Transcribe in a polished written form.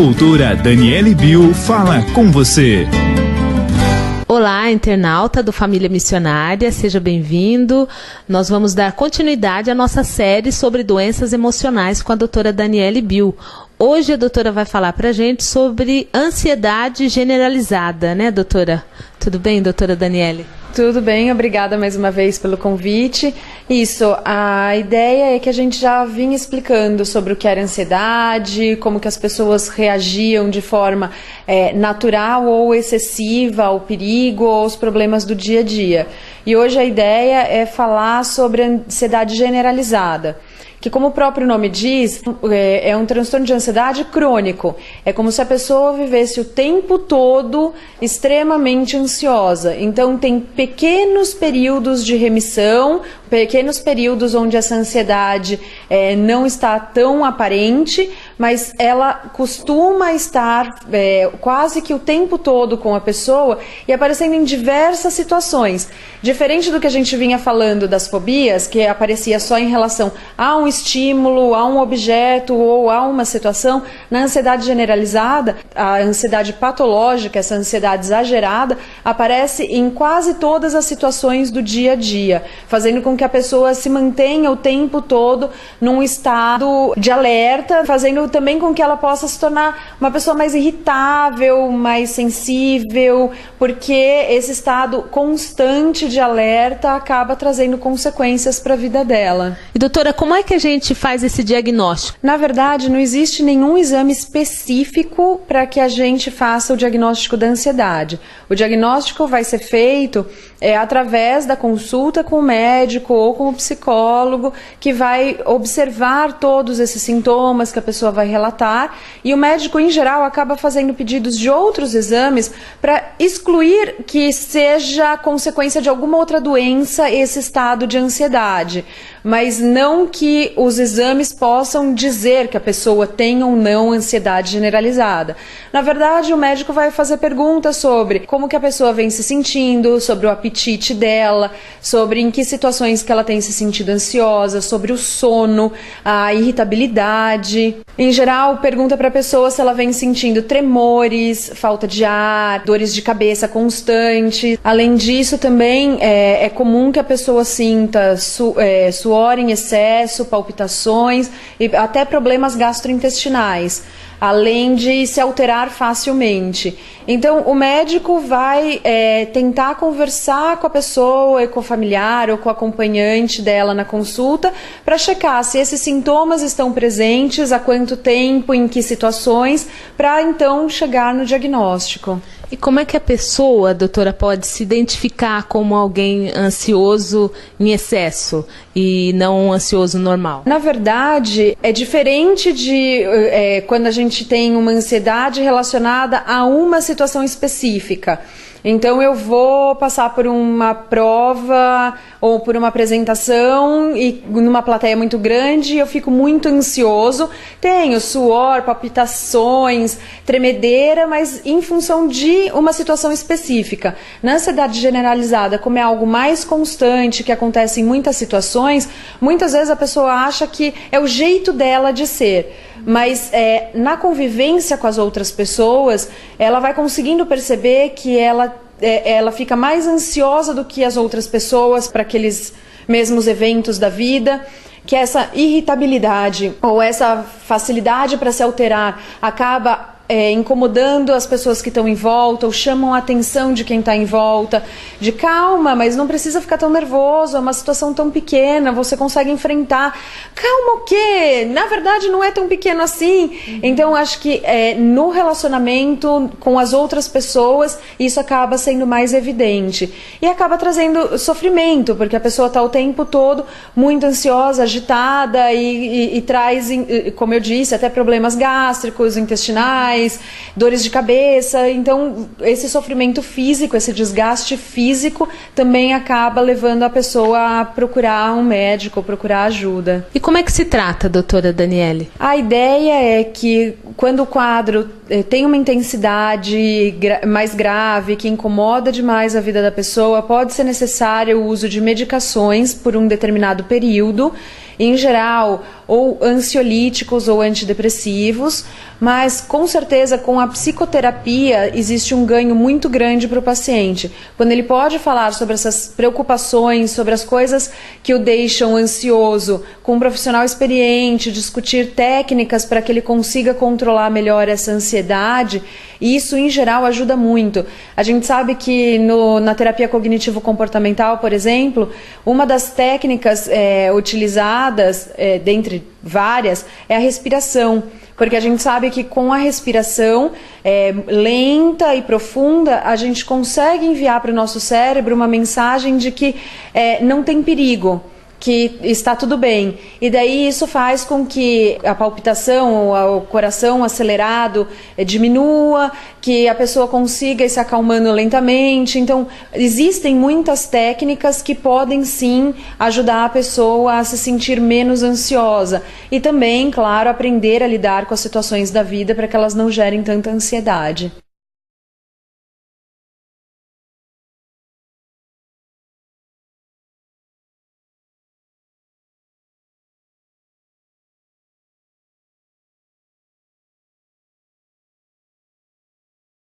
Doutora Daniele Bill fala com você. Olá, internauta do Família Missionária, seja bem-vindo. Nós vamos dar continuidade à nossa série sobre doenças emocionais com a doutora Daniele Bill. Hoje a doutora vai falar pra gente sobre ansiedade generalizada, né, doutora? Tudo bem, doutora Daniele? Tudo bem, obrigada mais uma vez pelo convite. Isso, a ideia é que a gente já vinha explicando sobre o que era ansiedade, como que as pessoas reagiam de forma natural ou excessiva ao perigo ou aos problemas do dia a dia. E hoje a ideia é falar sobre a ansiedade generalizada, que, como o próprio nome diz, é um transtorno de ansiedade crônico. É como se a pessoa vivesse o tempo todo extremamente ansiosa. Então, tem pequenos períodos de remissão, pequenos períodos onde essa ansiedade não está tão aparente, mas ela costuma estar quase que o tempo todo com a pessoa e aparecendo em diversas situações. Diferente do que a gente vinha falando das fobias, que aparecia só em relação a um estímulo, a um objeto ou a uma situação, na ansiedade generalizada, a ansiedade patológica, essa ansiedade exagerada, aparece em quase todas as situações do dia a dia, fazendo com que a pessoa se mantenha o tempo todo num estado de alerta, fazendo também com que ela possa se tornar uma pessoa mais irritável, mais sensível, porque esse estado constante de alerta acaba trazendo consequências para a vida dela. E doutora, como é que a gente faz esse diagnóstico? Na verdade, não existe nenhum exame específico para que a gente faça o diagnóstico da ansiedade. O diagnóstico vai ser feito através da consulta com o médico ou com o psicólogo, que vai observar todos esses sintomas que a pessoa vai relatar, e o médico, em geral, acaba fazendo pedidos de outros exames para excluir que seja consequência de alguma outra doença esse estado de ansiedade, mas não que os exames possam dizer que a pessoa tem ou não ansiedade generalizada. Na verdade, o médico vai fazer perguntas sobre como que a pessoa vem se sentindo, sobre o apetite dela, sobre em que situações que ela tem se sentido ansiosa, sobre o sono, a irritabilidade. Em geral, pergunta para a pessoa se ela vem sentindo tremores, falta de ar, dores de cabeça constantes. Além disso, também é comum que a pessoa sinta suor em excesso, palpitações e até problemas gastrointestinais, além de se alterar facilmente. Então, o médico vai tentar conversar com a pessoa, com o familiar ou com o acompanhante dela na consulta, para checar se esses sintomas estão presentes, há quanto tempo, em que situações, para então chegar no diagnóstico. E como é que a pessoa, doutora, pode se identificar como alguém ansioso em excesso e não um ansioso normal? Na verdade, é diferente de quando a gente tem uma ansiedade relacionada a uma situação específica. Então, eu vou passar por uma prova ou por uma apresentação e numa plateia muito grande eu fico muito ansioso, tenho suor, palpitações, tremedeira, mas em função de uma situação específica. Na ansiedade generalizada, como é algo mais constante, que acontece em muitas situações, muitas vezes a pessoa acha que é o jeito dela de ser. Mas na convivência com as outras pessoas, ela vai conseguindo perceber que ela fica mais ansiosa do que as outras pessoas para aqueles mesmos eventos da vida, que essa irritabilidade ou essa facilidade para se alterar acaba incomodando as pessoas que estão em volta ou chamam a atenção de quem está em volta, de calma, mas não precisa ficar tão nervoso, é uma situação tão pequena, você consegue enfrentar. Calma o quê? Na verdade não é tão pequeno assim. Então acho que no relacionamento com as outras pessoas isso acaba sendo mais evidente e acaba trazendo sofrimento, porque a pessoa está o tempo todo muito ansiosa, agitada e traz, como eu disse, até problemas gástricos, intestinais, dores de cabeça. Então esse sofrimento físico, esse desgaste físico também acaba levando a pessoa a procurar um médico, procurar ajuda. E como é que se trata, doutora Daniele? A ideia é que quando o quadro tem uma intensidade mais grave, que incomoda demais a vida da pessoa, pode ser necessário o uso de medicações por um determinado período. Em geral, ou ansiolíticos ou antidepressivos, mas com certeza com a psicoterapia existe um ganho muito grande para o paciente. Quando ele pode falar sobre essas preocupações, sobre as coisas que o deixam ansioso, com um profissional experiente, discutir técnicas para que ele consiga controlar melhor essa ansiedade, isso em geral ajuda muito. A gente sabe que na terapia cognitivo-comportamental, por exemplo, uma das técnicas utilizadas, dentre várias, é a respiração. Porque a gente sabe que com a respiração lenta e profunda, a gente consegue enviar para o nosso cérebro uma mensagem de que não tem perigo, que está tudo bem. E daí isso faz com que a palpitação, o coração acelerado diminua, que a pessoa consiga ir se acalmando lentamente. Então, existem muitas técnicas que podem sim ajudar a pessoa a se sentir menos ansiosa. E também, claro, aprender a lidar com as situações da vida para que elas não gerem tanta ansiedade.